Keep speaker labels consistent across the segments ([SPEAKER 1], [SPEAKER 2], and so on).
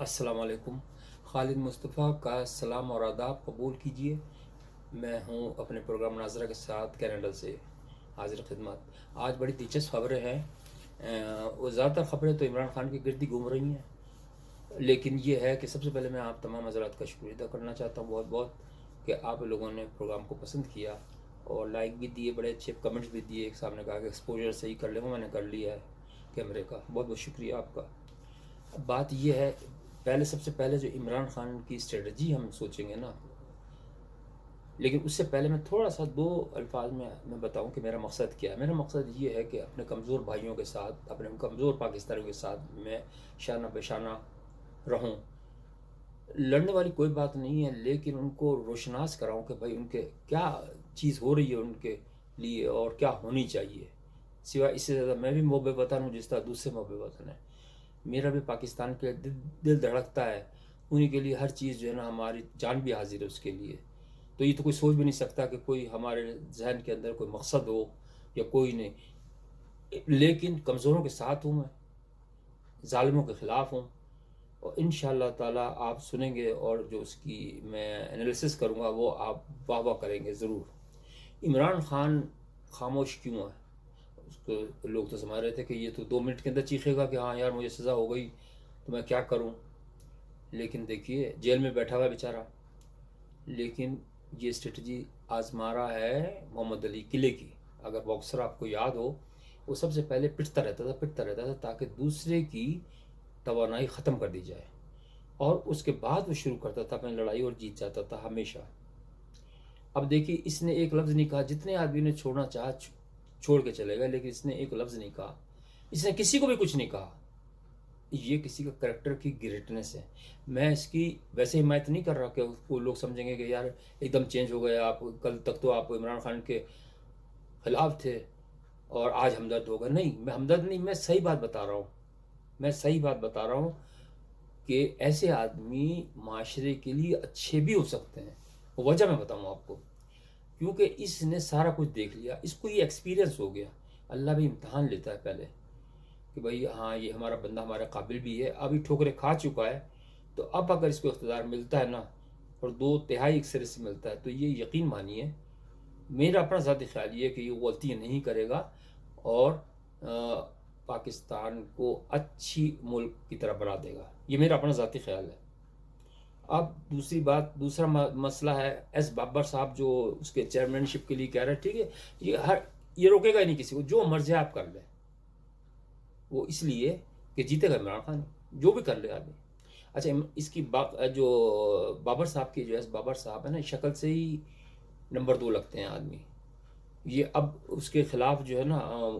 [SPEAKER 1] अस्सलाम वालेकुम। खालिद मुस्तफ़ा का सलाम और आदाब कबूल कीजिए। मैं हूं अपने प्रोग्राम नाजरा के साथ कनाडा से हाजिर खिदमत। आज बड़ी दिलचस्प खबरें हैं। वो ज़्यादातर खबरें तो इमरान खान की गिरदी घूम रही हैं, लेकिन ये है कि सबसे पहले मैं आप तमाम हज़रात का शुक्रिया अदा करना चाहता हूँ बहुत बहुत कि आप लोगों ने प्रोग्राम को पसंद किया और लाइक भी दिए, बड़े अच्छे कमेंट्स भी दिए। एक साहब ने कहा कि एक्सपोजर सही कर ले, वो मैंने कर लिया है कैमरे का। बहुत बहुत शुक्रिया आपका। अब बात यह है, पहले सबसे पहले जो इमरान खान की स्ट्रेटजी हम सोचेंगे ना, लेकिन उससे पहले मैं थोड़ा सा दो अल्फाज में मैं बताऊं कि मेरा मकसद क्या है। मेरा मकसद ये है कि अपने कमज़ोर भाइयों के साथ, अपने कमज़ोर पाकिस्तानियों के साथ मैं शाना बेशाना रहूं। लड़ने वाली कोई बात नहीं है, लेकिन उनको रोशनास कराऊं कि भाई उनके क्या चीज़ हो रही है उनके लिए और क्या होनी चाहिए। सिवाय इससे ज़्यादा मैं भी मोहब्बे वतन हूँ जिस तरह दूसरे मोहब्बे वतन है। मेरा भी पाकिस्तान के दिल धड़कता है। उन्हीं के लिए हर चीज़ जो है ना, हमारी जान भी हाजिर है उसके लिए। तो ये तो कोई सोच भी नहीं सकता कि कोई हमारे जहन के अंदर कोई मकसद हो या कोई नहीं। लेकिन कमज़ोरों के साथ हूँ मैं, ज़ालिमों के ख़िलाफ़ हूँ। और इंशाअल्लाह ताला आप सुनेंगे और जो उसकी मैं एनालिसिस करूँगा वो आप वाह वाह करेंगे ज़रूर। इमरान खान खामोश क्यों है? उसको लोग तो समझ रहे थे कि ये तो 2 मिनट के अंदर चीखेगा कि हाँ यार मुझे सज़ा हो गई तो मैं क्या करूँ। लेकिन देखिए, जेल में बैठा हुआ है बेचारा, लेकिन ये स्ट्रेटजी आजमा रहा है मोहम्मद अली किले की। अगर बॉक्सर आपको याद हो, वो सबसे पहले पिटता रहता था ताकि दूसरे की तवानाई ख़त्म कर दी जाए, और उसके बाद वो शुरू करता था अपनी लड़ाई और जीत जाता था हमेशा। अब देखिए, इसने एक लफ्ज़ नहीं कहा। जितने आदमी ने छोड़ना चाहा छोड़ के चले गए, लेकिन इसने एक लफ्ज़ नहीं कहा। इसने किसी को भी कुछ नहीं कहा। ये किसी का करेक्टर की ग्रेटनेस है। मैं इसकी वैसे हिमायत नहीं कर रहा कि उसको लोग समझेंगे कि यार एकदम चेंज हो गए आप, कल तक तो आप इमरान खान के खिलाफ थे और आज हमदर्द हो गए। नहीं, मैं हमदर्द नहीं, मैं सही बात बता रहा हूँ। मैं सही बात बता रहा हूँ कि ऐसे आदमी माशरे के लिए अच्छे भी हो सकते हैं। वजह मैं बताऊँ आपको, क्योंकि इसने सारा कुछ देख लिया, इसको ये एक्सपीरियंस हो गया। अल्लाह भी इम्तहान लेता है पहले कि भाई हाँ ये हमारा बंदा हमारे काबिल भी है। अभी ठोकरें खा चुका है, तो अब अगर इसको इख्तियार मिलता है ना, और 2/3 एक सिरे से मिलता है, तो ये यकीन मानिए, मेरा अपना ज़ाती ख्याल ये है कि ये गलती नहीं करेगा और पाकिस्तान को अच्छी मुल्क की तरह बना देगा। ये मेरा अपना ज़ाती ख्याल है। अब दूसरी बात, दूसरा मसला है एस बाबर साहब जो उसके चेयरमैनशिप के लिए कह रहे हैं। ठीक है, ये रोकेगा ही नहीं किसी को, जो मर्जी आप कर ले। वो इसलिए कि जीतेगा इमरान खान, जो भी कर ले आदमी। अच्छा, इसकी जो बाबर साहब की, जो है बाबर साहब है ना, शक्ल से ही नंबर 2 लगते हैं आदमी। ये अब उसके खिलाफ जो है ना,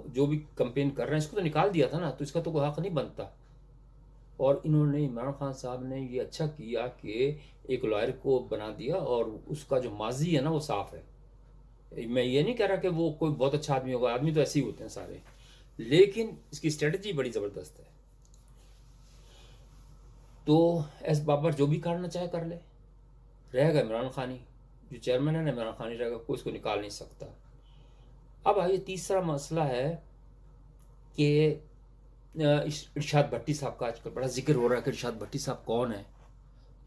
[SPEAKER 1] जो भी कंपेन कर रहे हैं, इसको तो निकाल दिया था ना, तो इसका तो कोई हक नहीं बनता। और इन्होंने, इमरान खान साहब ने ये अच्छा किया कि एक लॉयर को बना दिया और उसका जो माजी है ना वो साफ है। मैं ये नहीं कह रहा कि वो कोई बहुत अच्छा आदमी होगा, आदमी तो ऐसे ही होते हैं सारे, लेकिन इसकी स्ट्रेटजी बड़ी ज़बरदस्त है। तो एस बाबर जो भी करना चाहे कर ले, रहेगा इमरान खानी। जो चेयरमैन है ना, इमरान खानी रहेगा, कोई इसको निकाल नहीं सकता। अब आइए, तीसरा मसला है कि इरशाद भट्टी साहब का आजकल बड़ा जिक्र हो रहा है कि इरशाद भट्टी साहब कौन है।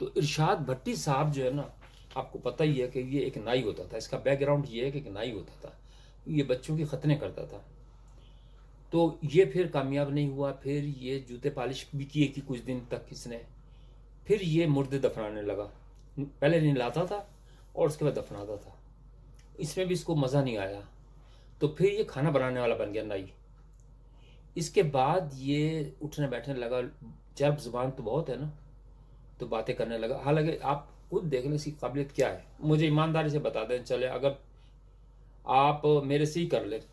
[SPEAKER 1] तो इरशाद भट्टी साहब जो है ना, आपको पता ही है कि ये एक नाई होता था। इसका बैकग्राउंड ये है कि एक नाई होता था, ये बच्चों की खतने करता था। तो ये फिर कामयाब नहीं हुआ, फिर ये जूते पॉलिश भी किए कि कुछ दिन तक इसने, फिर ये मुर्दे दफनाने लगा। पहले नहीं लाता था और उसके बाद दफनाता था। इसमें भी इसको मज़ा नहीं आया, तो फिर ये खाना बनाने वाला बन गया नाई। इसके बाद ये उठने बैठने लगा, चर्ब ज़ुबान तो बहुत है ना, तो बातें करने लगा। हालांकि आप खुद देख लें इसकी काबिलियत क्या है। मुझे ईमानदारी से बता दें, चले अगर आप मेरे से ही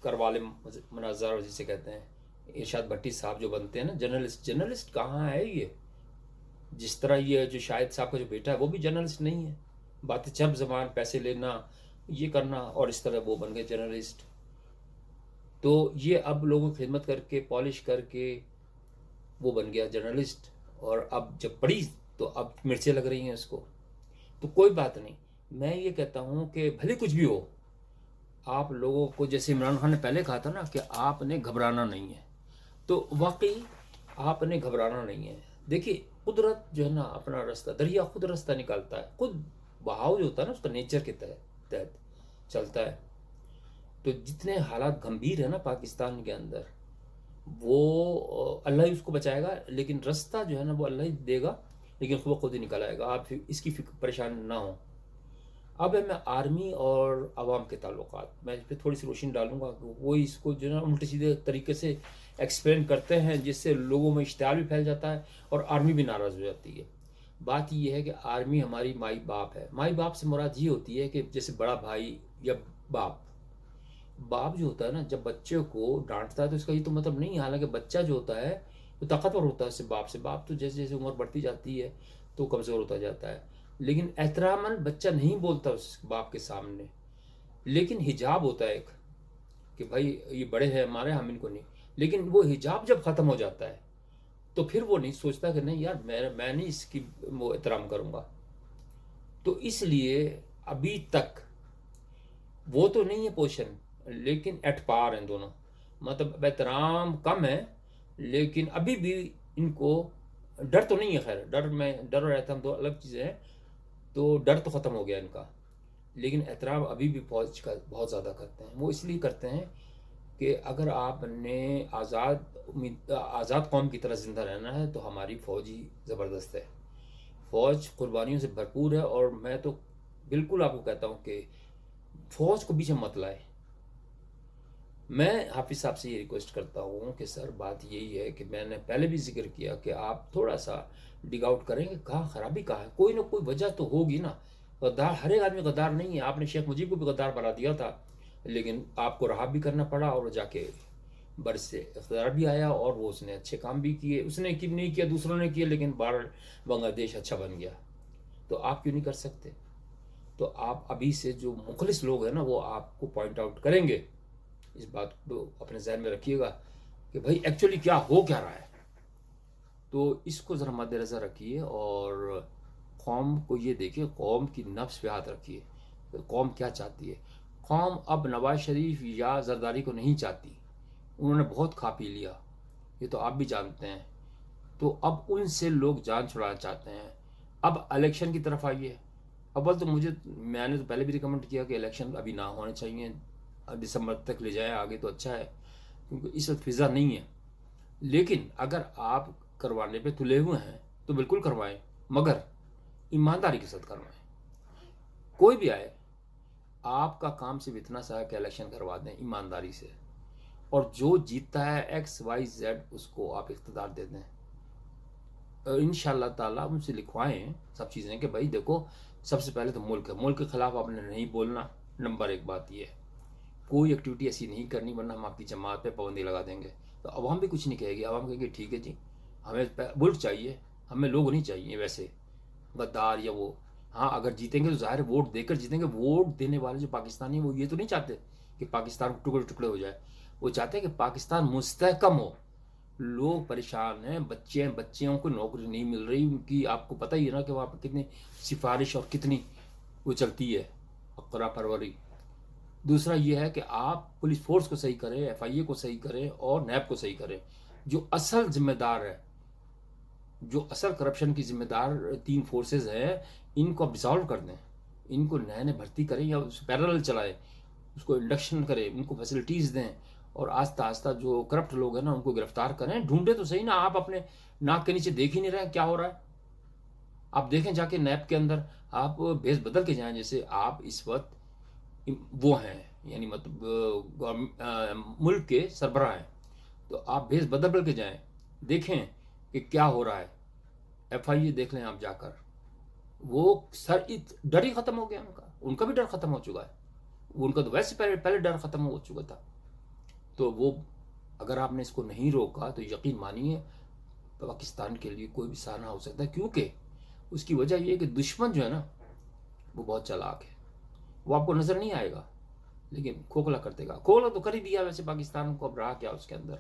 [SPEAKER 1] करवा लें मुनाज़रा, जिसे कहते हैं इरशाद भट्टी साहब जो बनते हैं ना जर्नलिस्ट। जर्नलिस्ट कहाँ है ये? जिस तरह ये जो शाहिद साहब का जो बेटा है वो भी जर्नलिस्ट नहीं है। बातें चर्ब ज़बान, पैसे लेना, ये करना, और इस तरह वो बन गए जर्नलिस्ट। तो ये अब लोगों की खिदमत करके, पॉलिश करके वो बन गया जर्नलिस्ट। और अब जब पढ़ी तो अब मिर्चें लग रही हैं उसको। तो कोई बात नहीं, मैं ये कहता हूँ कि भले कुछ भी हो, आप लोगों को, जैसे इमरान खान ने पहले कहा था ना कि आपने घबराना नहीं है, तो वाकई आपने घबराना नहीं है। देखिए, قدرت جو ہے نا اپنا راستہ، دریا خود راستہ نکالتا ہے، خود بہاؤ جو ہوتا ہے نا اس کا نیچر کے تحت چلتا ہے. تو جتنے حالات گھمبیر ہیں نا پاکستان کے اندر، وہ اللہ ہی اس کو بچائے گا، لیکن راستہ جو ہے نا وہ اللہ ہی دے گا، لیکن وہ خود ہی نکل آئے گا. آپ اس کی پریشان نہ ہوں. اب ہے میں آرمی اور عوام کے تعلقات، میں اس پہ تھوڑی سی روشنی ڈالوں گا. وہ اس کو جو ہے نا الٹے سیدھے طریقے سے ایکسپلین کرتے ہیں، جس سے لوگوں میں اشتعال بھی پھیل جاتا ہے اور آرمی بھی ناراض ہو جاتی ہے. بات یہ ہے کہ آرمی ہماری مائی باپ ہے. مائی باپ سے مراد یہ ہوتی ہے کہ جیسے بڑا بھائی یا باپ جو ہوتا ہے نا، جب بچے کو ڈانٹتا ہے تو اس کا یہ تو مطلب نہیں ہے. حالانکہ بچہ جو ہوتا ہے وہ طاقتور ہوتا ہے اس سے باپ تو جیسے جیسے عمر بڑھتی جاتی ہے تو کمزور ہوتا جاتا ہے. لیکن احتراماً بچہ نہیں بولتا اس باپ کے سامنے، لیکن حجاب ہوتا ہے ایک کہ بھائی یہ بڑے ہیں ہمارے، ہم ان کو نہیں. لیکن وہ حجاب جب ختم ہو جاتا ہے تو پھر وہ نہیں سوچتا کہ نہیں یار میں نہیں اس کی وہ احترام کروں گا. تو اس لیے ابھی تک وہ تو نہیں ہے پوزیشن، لیکن ایٹ پار ہیں دونوں. مطلب احترام کم ہے، لیکن ابھی بھی ان کو ڈر تو نہیں ہے. خیر ڈر اور احترام دو الگ چیزیں ہیں. تو ڈر تو ختم ہو گیا ان کا، لیکن احترام ابھی بھی فوج کا بہت زیادہ کرتے ہیں. وہ اس لیے کرتے ہیں کہ اگر آپ نے آزاد قوم کی طرح زندہ رہنا ہے تو ہماری فوج ہی زبردست ہے. فوج قربانیوں سے بھرپور ہے، اور میں تو بالکل آپ کو کہتا ہوں کہ فوج کو پیچھے مت لائے. میں حافظ صاحب سے یہ ریکویسٹ کرتا ہوں کہ سر بات یہی ہے کہ میں نے پہلے بھی ذکر کیا کہ آپ تھوڑا سا ڈگ آؤٹ کریں کہ کہاں خرابی کہاں ہے. کوئی نہ کوئی وجہ تو ہوگی نا. غدار ہر ایک آدمی غدار نہیں ہے. آپ نے شیخ مجیب کو بھی غدار بنا دیا تھا، لیکن آپ کو رہا بھی کرنا پڑا، اور جا کے برس سے اقتدار بھی آیا، اور وہ اس نے اچھے کام بھی کیے. اس نے نہیں کیا، دوسروں نے کیے، لیکن بنگلہ دیش اچھا بن گیا. تو آپ کیوں نہیں کر سکتے؟ تو آپ ابھی سے جو مخلص لوگ ہیں نا وہ آپ کو پوائنٹ آؤٹ کریں گے. اس بات کو اپنے ذہن میں رکھیے گا کہ بھائی ایکچولی کیا ہو کیا رہا ہے. تو اس کو ذرا مد نظر رکھیے، اور قوم کو یہ دیکھیے، قوم کی نفس پہ ہاتھ رکھیے. قوم کیا چاہتی ہے؟ قوم اب نواز شریف یا زرداری کو نہیں چاہتی. انہوں نے بہت کھا پی لیا، یہ تو آپ بھی جانتے ہیں. تو اب ان سے لوگ جان چھڑانا چاہتے ہیں. اب الیکشن کی طرف آئیے. اول تو میں نے تو پہلے بھی ریکمنڈ کیا کہ الیکشن ابھی نہ ہونے چاہیے، دسمبر تک لے جائیں آگے تو اچھا ہے، کیونکہ اس وقت فضا نہیں ہے. لیکن اگر آپ کروانے پہ تلے ہوئے ہیں تو بالکل کروائیں، مگر ایمانداری کے ساتھ کروائیں. کوئی بھی آئے، آپ کا کام صرف اتنا سا ہے کہ الیکشن کروا دیں ایمانداری سے، اور جو جیتتا ہے XYZ اس کو آپ اقتدار دے دیں. انشاءاللہ تعالیٰ ان سے لکھوائیں سب چیزیں کہ بھائی دیکھو، سب سے پہلے تو ملک ہے، ملک کے خلاف آپ نے نہیں بولنا. نمبر ایک بات یہ ہے، کوئی ایکٹیویٹی ایسی نہیں کرنی ورنہ ہم آپ کی جماعت پہ پابندی لگا دیں گے. تو عوام بھی کچھ نہیں کہے گی. عوام کہے گی ٹھیک ہے جی، ہمیں ملک چاہیے، ہمیں لوگ نہیں چاہیے ویسے غدار یا وہ. ہاں اگر جیتیں گے تو ظاہر ووٹ دے کر جیتیں گے. ووٹ دینے والے جو پاکستانی ہیں وہ یہ تو نہیں چاہتے کہ پاکستان ٹکڑے ٹکڑے ہو جائے. وہ چاہتے ہیں کہ پاکستان مستحکم ہو. لوگ پریشان ہیں، بچیوں کو نوکری نہیں مل رہی ان کی. آپ کو پتہ ہی ہے نا کہ وہاں پہ کتنی سفارش اور کتنی وہ چلتی ہے اقرا پروری. دوسرا یہ ہے کہ آپ پولیس فورس کو صحیح کریں، FIA کو صحیح کریں، اور نیب کو صحیح کریں. جو اصل ذمہ دار ہے، جو اصل کرپشن کی ذمہ دار 3 فورسز ہیں، ان کو اب ڈسالو کر دیں. ان کو نئے بھرتی کریں یا پیرل چلائیں، اس کو انڈکشن کریں، ان کو فیسلٹیز دیں، اور آہستہ آہستہ جو کرپٹ لوگ ہیں نا ان کو گرفتار کریں. ڈھونڈے تو صحیح نا. آپ اپنے ناک کے نیچے دیکھ ہی نہیں رہے کیا ہو رہا ہے. آپ دیکھیں جا کے نیب کے اندر، آپ بھیس بدل کے جائیں. جیسے آپ اس وقت وہ ہیں، یعنی مطلب ملک کے سربراہ ہیں، تو آپ بھیس بدل کے جائیں، دیکھیں کہ کیا ہو رہا ہے. FIA دیکھ لیں آپ جا کر. وہ ڈر ہی ختم ہو گیا ان کا بھی ڈر ختم ہو چکا ہے. ان کا تو ویسے پہلے ڈر ختم ہو چکا تھا. تو وہ اگر آپ نے اس کو نہیں روکا تو یقین مانیے پاکستان کے لیے کوئی بھی سانحہ ہو سکتا ہے. کیونکہ اس کی وجہ یہ ہے کہ دشمن جو ہے نا وہ بہت چالاک ہے. وہ آپ کو نظر نہیں آئے گا لیکن کھوکھلا کر دے گا. کھوکھلا تو کر ہی دیا ویسے پاکستان کو، اب رہا کیا اس کے اندر.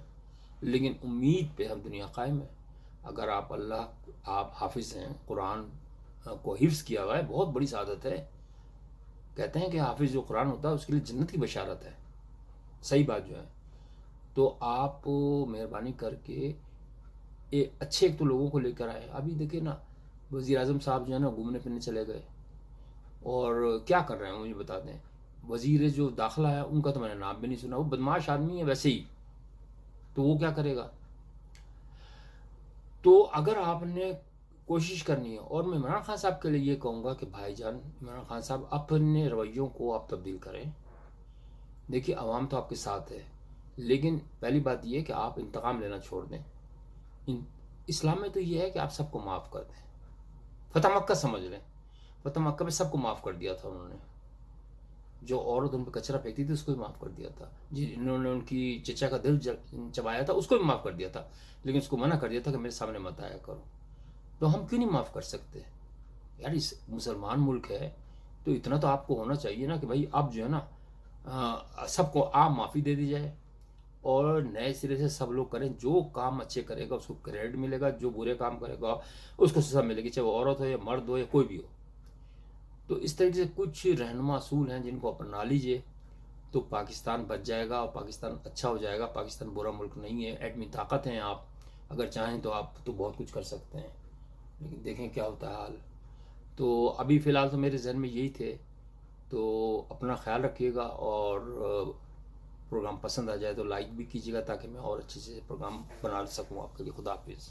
[SPEAKER 1] لیکن امید پہ ہم دنیا قائم ہے. اگر آپ حافظ ہیں، قرآن کو حفظ کیا ہوا ہے، بہت بڑی سعادت ہے. کہتے ہیں کہ حافظ جو قرآن ہوتا ہے اس کے لیے جنت کی بشارت ہے. صحیح بات جو ہے. تو آپ مہربانی کر کے अच्छे एक तो लोगों को लेकर आए। अभी देखिए ना, वज़ीर आज़म साहब जो है ना घूमने फिरने चले गए, और क्या कर रहे हैं मुझे बता दें। वज़ीर जो दाखिला है उनका तो मैंने नाम भी नहीं सुना, वो बदमाश आदमी है वैसे ही, तो वो क्या करेगा। तो अगर आपने कोशिश करनी है, और मैं इमरान खान साहब के लिए ये कहूँगा कि भाईजान इमरान खान साहब अपने रवैयों को आप तब्दील करें। देखिए आवाम तो आपके साथ है, लेकिन पहली बात ये है कि आप इंतकाम लेना छोड़ दें। इस्लाम में तो ये है कि आप सबको माफ़ कर दें। फतह मक्का समझ लें, फतह मक्का में सबको माफ़ कर दिया था उन्होंने। जो औरत उन पर कचरा फेंकती थी उसको भी माफ़ कर दिया था, जिन्होंने उनकी चचा का दिल चबाया था उसको भी माफ़ कर दिया था, लेकिन उसको मना कर दिया था कि मेरे सामने मत आया करो। तो हम क्यों नहीं माफ़ कर सकते यार, इस मुसलमान मुल्क है तो इतना तो आपको होना चाहिए ना कि भाई आप जो है ना सबको आप माफ़ी दे दी जाए, और नए सिरे से सब लोग करें। जो काम अच्छे करेगा उसको क्रेडिट मिलेगा, जो बुरे काम करेगा उसको सज़ा मिलेगी, चाहे वो औरत हो या मर्द हो या कोई भी हो। तो इस तरीके से कुछ रहनुमा असूल हैं जिनको अपना लीजिए, तो पाकिस्तान बच जाएगा और पाकिस्तान अच्छा हो जाएगा। पाकिस्तान बुरा मुल्क नहीं है, एटमी ताकत हैं, आप अगर चाहें तो आप तो बहुत कुछ कर सकते हैं, लेकिन देखें क्या होता है हाल। तो अभी फ़िलहाल तो मेरे जहन में यही थे। तो अपना ख्याल रखिएगा, और प्रोग्राम पसंद आ जाए तो लाइक भी कीजिएगा ताकि मैं और अच्छे से प्रोग्राम बना सकूँ आपके लिए। खुदा हाफिज़।